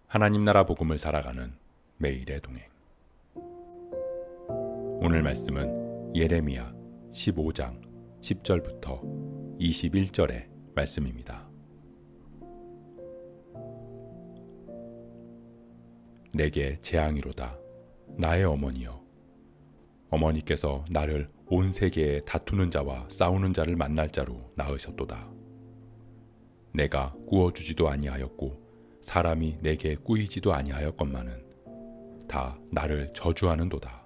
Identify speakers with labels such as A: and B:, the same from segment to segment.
A: 하나님 나라 복음을 살아가는 매일의 동행. 오늘 말씀은 예레미야 15장 10절부터 21절의 말씀입니다. 내게 재앙이로다 나의 어머니여, 어머니께서 나를 온 세계에 다투는 자와 싸우는 자를 만날 자로 낳으셨도다. 내가 꾸어주지도 아니하였고 사람이 내게 꾸이지도 아니하였건만은 다 나를 저주하는도다.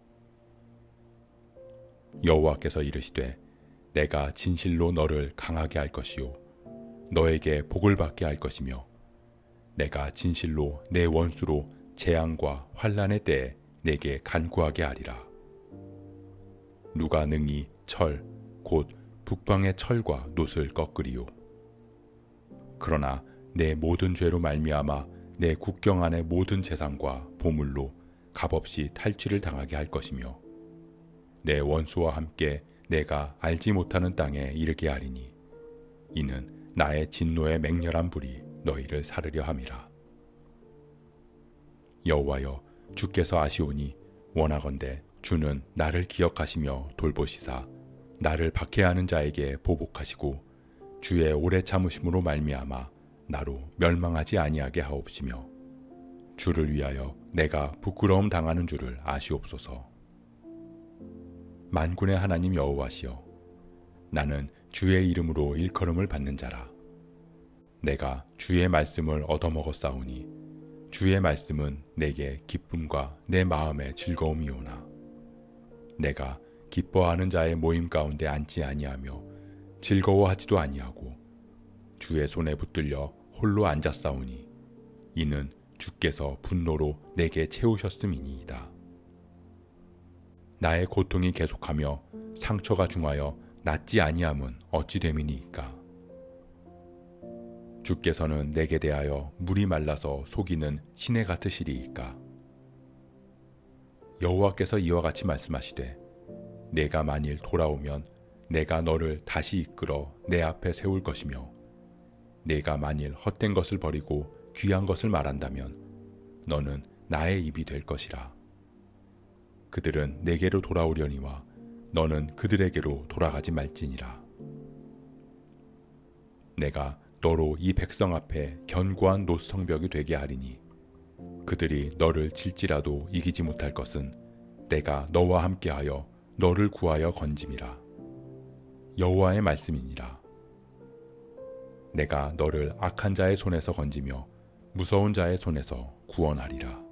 A: 여호와께서 이르시되 내가 진실로 너를 강하게 할 것이요 너에게 복을 받게 할 것이며 내가 진실로 내 원수로 재앙과 환난의 때에 내게 간구하게 하리라. 누가 능히 철 곧 북방의 철과 놋을 꺾으리요. 그러나 내 모든 죄로 말미암아 내 국경 안의 모든 재산과 보물로 값없이 탈취를 당하게 할 것이며 내 원수와 함께 내가 알지 못하는 땅에 이르게 하리니 이는 나의 진노의 맹렬한 불이 너희를 사르려 함이라. 여호와여, 주께서 아시오니 원하건대 주는 나를 기억하시며 돌보시사 나를 박해하는 자에게 보복하시고 주의 오래 참으심으로 말미암아 나로 멸망하지 아니하게 하옵시며 주를 위하여 내가 부끄러움 당하는 줄을 아시옵소서. 만군의 하나님 여호와시여, 나는 주의 이름으로 일컬음을 받는 자라. 내가 주의 말씀을 얻어먹었사오니 주의 말씀은 내게 기쁨과 내 마음의 즐거움이오나 내가 기뻐하는 자의 모임 가운데 앉지 아니하며 즐거워하지도 아니하고 주의 손에 붙들려 홀로 앉았사오니 이는 주께서 분노로 내게 채우셨음이니이다. 나의 고통이 계속하며 상처가 중하여 낫지 아니함은 어찌 됨이니이까. 주께서는 내게 대하여 물이 말라서 속이는 시내 같으시리이까. 여호와께서 이와 같이 말씀하시되 내가 만일 돌아오면 내가 너를 다시 이끌어 내 앞에 세울 것이며 내가 만일 헛된 것을 버리고 귀한 것을 말한다면 너는 나의 입이 될 것이라. 그들은 내게로 돌아오려니와 너는 그들에게로 돌아가지 말지니라. 내가 너로 이 백성 앞에 견고한 놋성벽이 되게 하리니 그들이 너를 칠지라도 이기지 못할 것은 내가 너와 함께하여 너를 구하여 건짐이라. 여호와의 말씀이니라. 내가 너를 악한 자의 손에서 건지며 무서운 자의 손에서 구원하리라.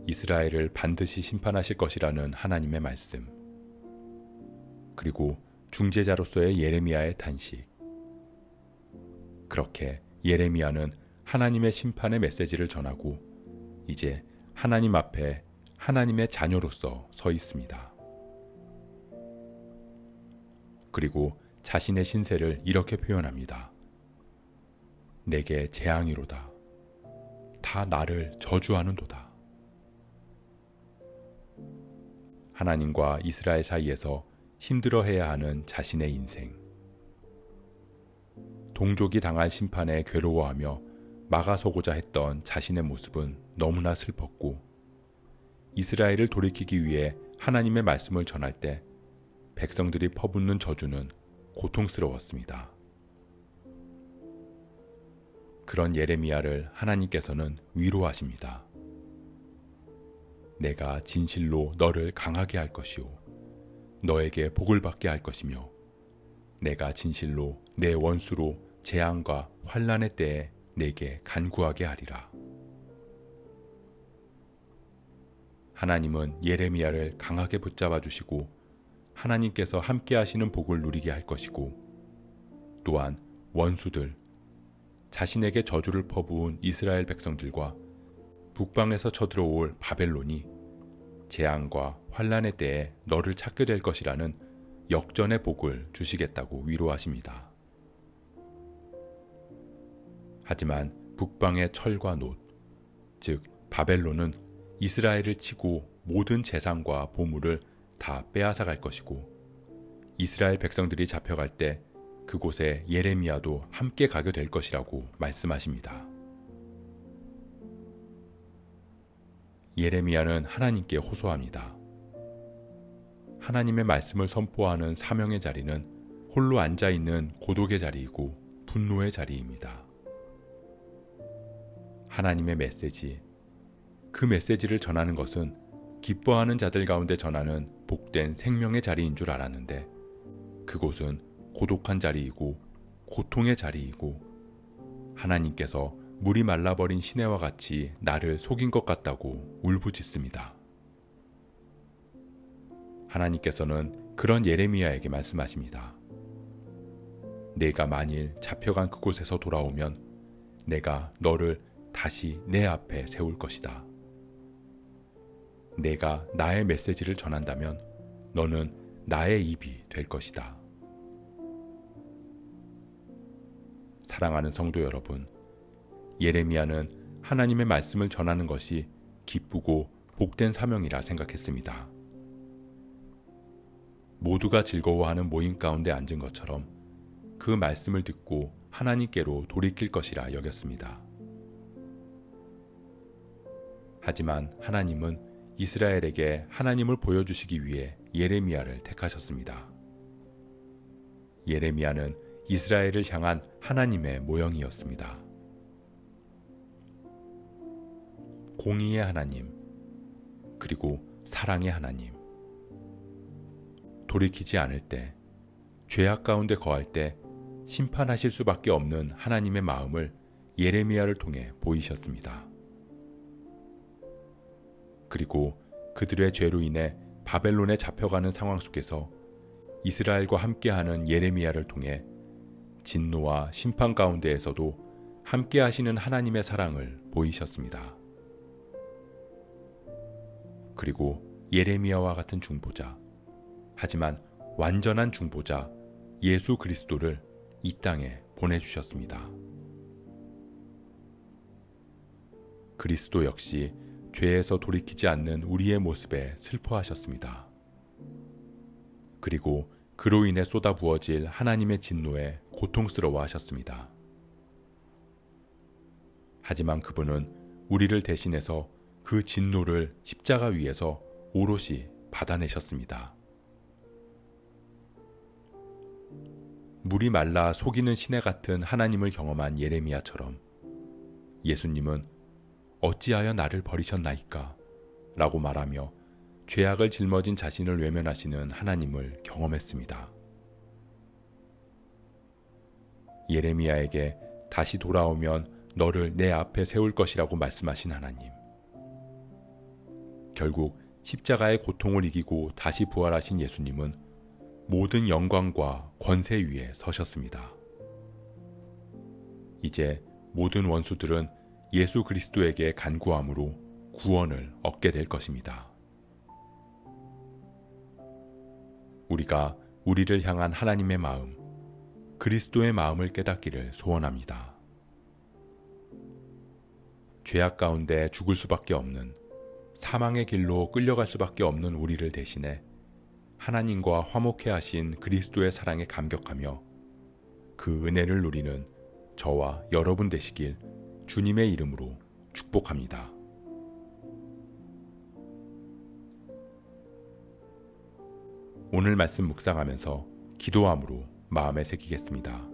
A: 이스라엘을 반드시 심판하실 것이라는 하나님의 말씀, 그리고 중재자로서의 예레미야의 탄식. 그렇게 예레미야는 하나님의 심판의 메시지를 전하고 이제 하나님 앞에 하나님의 자녀로서 서 있습니다. 그리고 자신의 신세를 이렇게 표현합니다. 내게 재앙이로다. 다 나를 저주하는도다. 하나님과 이스라엘 사이에서 힘들어해야 하는 자신의 인생. 동족이 당한 심판에 괴로워하며 막아서고자 했던 자신의 모습은 너무나 슬펐고 이스라엘을 돌이키기 위해 하나님의 말씀을 전할 때 백성들이 퍼붓는 저주는 고통스러웠습니다. 그런 예레미야를 하나님께서는 위로하십니다. 내가 진실로 너를 강하게 할 것이요 너에게 복을 받게 할 것이며 내가 진실로 내 원수로 재앙과 환난의 때에 내게 간구하게 하리라. 하나님은 예레미야를 강하게 붙잡아 주시고 하나님께서 함께 하시는 복을 누리게 할 것이고 또한 원수들, 자신에게 저주를 퍼부은 이스라엘 백성들과 북방에서 쳐들어올 바벨론이 재앙과 환난의 때에 너를 찾게 될 것이라는 역전의 복을 주시겠다고 위로하십니다. 하지만 북방의 철과 놋, 즉 바벨론은 이스라엘을 치고 모든 재산과 보물을 다 빼앗아 갈 것이고 이스라엘 백성들이 잡혀갈 때 그곳에 예레미야도 함께 가게 될 것이라고 말씀하십니다. 예레미야는 하나님께 호소합니다. 하나님의 말씀을 선포하는 사명의 자리는 홀로 앉아있는 고독의 자리이고 분노의 자리입니다. 하나님의 메시지, 그 메시지를 전하는 것은 기뻐하는 자들 가운데 전하는 복된 생명의 자리인 줄 알았는데 그곳은 고독한 자리이고 고통의 자리이고 하나님께서 물이 말라버린 시내와 같이 나를 속인 것 같다고 울부짖습니다. 하나님께서는 그런 예레미야에게 말씀하십니다. 내가 만일 잡혀간 그곳에서 돌아오면 내가 너를 다시 내 앞에 세울 것이다. 내가 나의 메시지를 전한다면 너는 나의 입이 될 것이다. 사랑하는 성도 여러분, 예레미야는 하나님의 말씀을 전하는 것이 기쁘고 복된 사명이라 생각했습니다. 모두가 즐거워하는 모임 가운데 앉은 것처럼 그 말씀을 듣고 하나님께로 돌이킬 것이라 여겼습니다. 하지만 하나님은 이스라엘에게 하나님을 보여주시기 위해 예레미야를 택하셨습니다. 예레미야는 이스라엘을 향한 하나님의 모형이었습니다. 공의의 하나님, 그리고 사랑의 하나님. 돌이키지 않을 때, 죄악 가운데 거할 때 심판하실 수밖에 없는 하나님의 마음을 예레미야를 통해 보이셨습니다. 그리고 그들의 죄로 인해 바벨론에 잡혀가는 상황 속에서 이스라엘과 함께하는 예레미야를 통해 진노와 심판 가운데에서도 함께하시는 하나님의 사랑을 보이셨습니다. 그리고 예레미야와 같은 중보자, 하지만 완전한 중보자 예수 그리스도를 이 땅에 보내주셨습니다. 그리스도 역시 죄에서 돌이키지 않는 우리의 모습에 슬퍼하셨습니다. 그리고 그로 인해 쏟아부어질 하나님의 진노에 고통스러워하셨습니다. 하지만 그분은 우리를 대신해서 그 진노를 십자가 위에서 오롯이 받아내셨습니다. 물이 말라 속이는 시내 같은 하나님을 경험한 예레미야처럼 예수님은 어찌하여 나를 버리셨나이까? 라고 말하며 죄악을 짊어진 자신을 외면하시는 하나님을 경험했습니다. 예레미야에게 다시 돌아오면 너를 내 앞에 세울 것이라고 말씀하신 하나님. 결국 십자가의 고통을 이기고 다시 부활하신 예수님은 모든 영광과 권세 위에 서셨습니다. 이제 모든 원수들은 예수 그리스도에게 간구함으로 구원을 얻게 될 것입니다. 우리가 우리를 향한 하나님의 마음, 그리스도의 마음을 깨닫기를 소원합니다. 죄악 가운데 죽을 수밖에 없는, 사망의 길로 끌려갈 수밖에 없는 우리를 대신해 하나님과 화목해 하신 그리스도의 사랑에 감격하며 그 은혜를 누리는 저와 여러분 되시길 주님의 이름으로 축복합니다. 오늘 말씀 묵상하면서 기도함으로 마음에 새기겠습니다.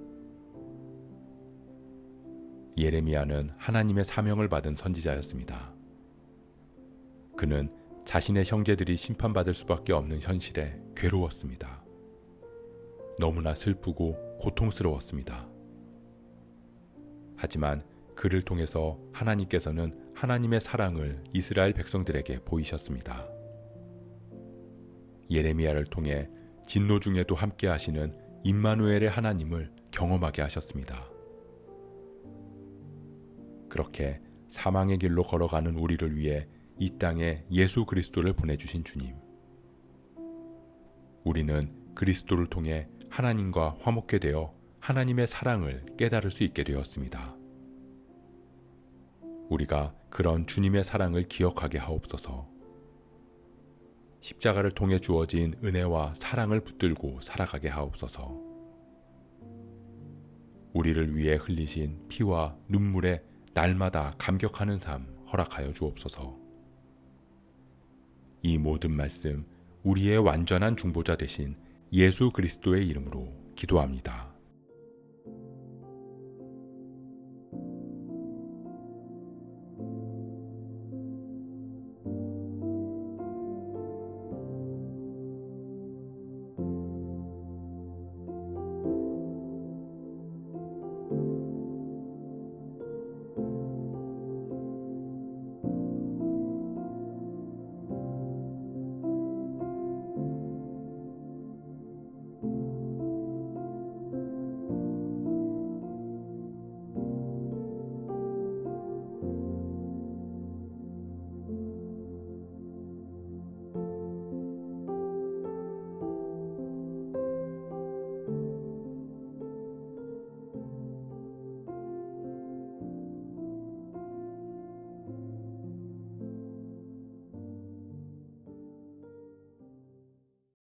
A: 예레미야는 하나님의 사명을 받은 선지자였습니다. 그는 자신의 형제들이 심판받을 수밖에 없는 현실에 괴로웠습니다. 너무나 슬프고 고통스러웠습니다. 하지만 그를 통해서 하나님께서는 하나님의 사랑을 이스라엘 백성들에게 보이셨습니다. 예레미야를 통해 진노 중에도 함께 하시는 임마누엘의 하나님을 경험하게 하셨습니다. 그렇게 사망의 길로 걸어가는 우리를 위해 이 땅에 예수 그리스도를 보내주신 주님. 우리는 그리스도를 통해 하나님과 화목해 되어 하나님의 사랑을 깨달을 수 있게 되었습니다. 우리가 그런 주님의 사랑을 기억하게 하옵소서. 십자가를 통해 주어진 은혜와 사랑을 붙들고 살아가게 하옵소서. 우리를 위해 흘리신 피와 눈물에 날마다 감격하는 삶 허락하여 주옵소서. 이 모든 말씀 우리의 완전한 중보자 되신 예수 그리스도의 이름으로 기도합니다.